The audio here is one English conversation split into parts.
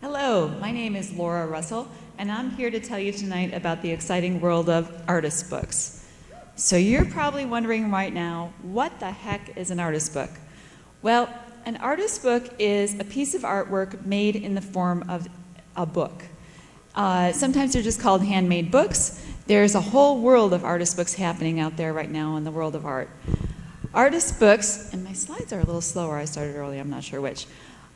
Hello, my name is Laura Russell, and I'm here to tell you tonight about the exciting world of artist books. So you're probably wondering right now, what the heck is an artist book? Well, an artist book is a piece of artwork made in the form of a book. Sometimes they're just called handmade books. There's a whole world of artist books happening out there right now in the world of art. Artist books, and my slides are a little slower, I started early, I'm not sure which.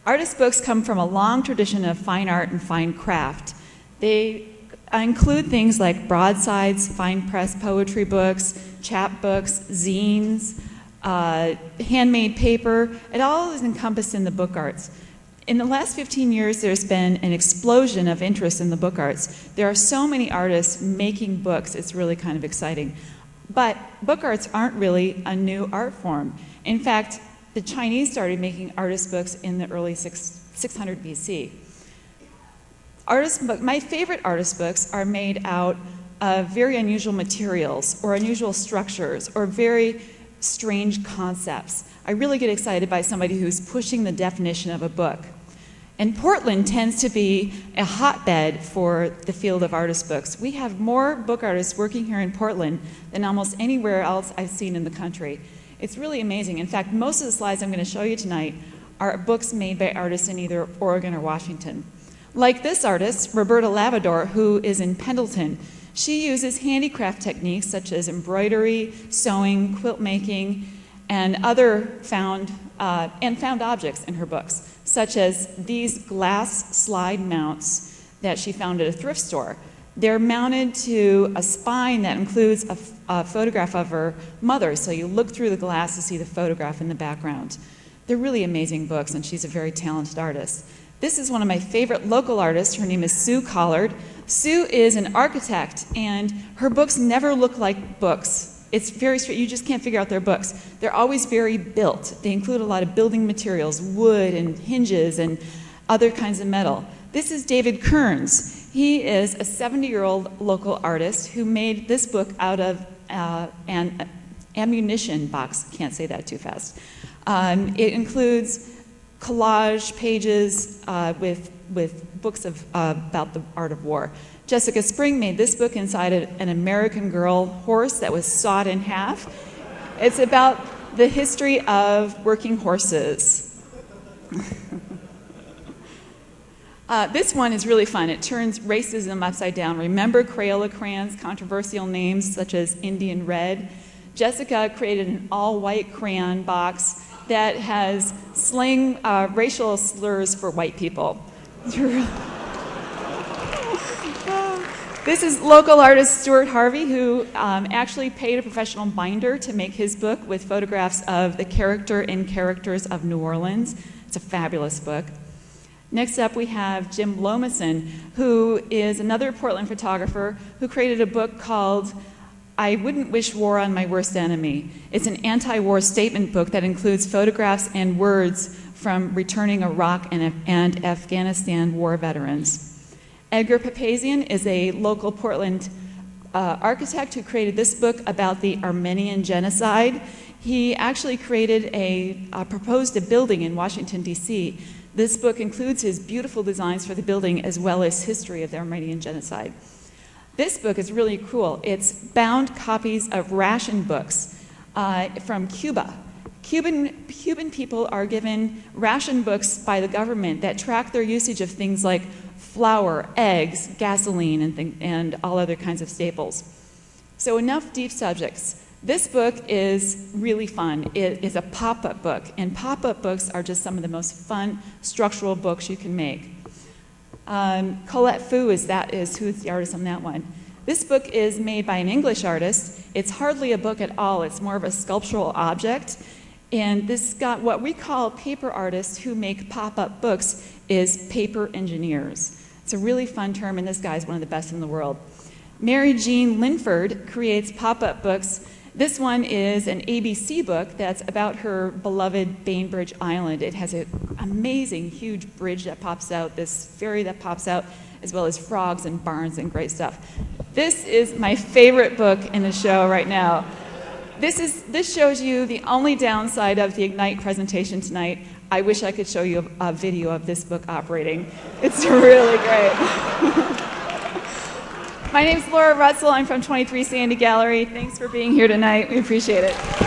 Artist books come from a long tradition of fine art and fine craft. They include things like broadsides, fine press poetry books, chapbooks, zines, handmade paper. It all is encompassed in the book arts. In the last 15 years, there's been an explosion of interest in the book arts. There are so many artists making books, it's really kind of exciting. But book arts aren't really a new art form. In fact, the Chinese started making artist books in the early 600 BC. My favorite artist books are made out of very unusual materials or unusual structures or very strange concepts. I really get excited by somebody who's pushing the definition of a book. And Portland tends to be a hotbed for the field of artist books. We have more book artists working here in Portland than almost anywhere else I've seen in the country. It's really amazing. In fact, most of the slides I'm going to show you tonight are books made by artists in either Oregon or Washington. Like this artist, Roberta Lavador, who is in Pendleton. She uses handicraft techniques such as embroidery, sewing, quilt making, and other found objects in her books, such as these glass slide mounts that she found at a thrift store. They're mounted to a spine that includes a photograph of her mother, so you look through the glass to see the photograph in the background. They're really amazing books, and she's a very talented artist. This is one of my favorite local artists. Her name is Sue Collard. Sue is an architect, and her books never look like books. It's very straight. You just can't figure out their books. They're always very built. They include a lot of building materials, wood and hinges and other kinds of metal. This is David Kearns. He is a 70-year-old local artist who made this book out of an ammunition box. Can't say that too fast. It includes collage pages with books about the art of war. Jessica Spring made this book inside an American Girl horse that was sawed in half. It's about the history of working horses. This one is really fun. It turns racism upside down. Remember Crayola crayons, controversial names such as Indian Red? Jessica created an all-white crayon box that has slang racial slurs for white people. This is local artist Stuart Harvey, who actually paid a professional binder to make his book with photographs of the character and characters of New Orleans. It's a fabulous book. Next up we have Jim Lomason, who is another Portland photographer who created a book called I Wouldn't Wish War on My Worst Enemy. It's an anti-war statement book that includes photographs and words from returning Iraq and Afghanistan war veterans. Edgar Papazian is a local Portland architect who created this book about the Armenian genocide. He actually proposed a building in Washington, D.C. This book includes his beautiful designs for the building as well as history of the Armenian genocide. This book is really cool. It's bound copies of ration books from Cuba. Cuban people are given ration books by the government that track their usage of things like flour, eggs, gasoline, and all other kinds of staples. So enough deep subjects. This book is really fun. It is a pop-up book, and pop-up books are just some of the most fun structural books you can make. Colette Fu who's the artist on that one. This book is made by an English artist. It's hardly a book at all. It's more of a sculptural object. And this got what we call paper artists who make pop-up books is paper engineers. It's a really fun term, and this guy's one of the best in the world. Mary Jean Linford creates pop-up books. This one is an ABC book that's about her beloved Bainbridge Island. It has an amazing, huge bridge that pops out, this ferry that pops out, as well as frogs and barns and great stuff. This is my favorite book in the show right now. This shows you the only downside of the Ignite presentation tonight. I wish I could show you a video of this book operating. It's really great. My name's Laura Rutzel. I'm from 23 Sandy Gallery. Thanks for being here tonight. We appreciate it.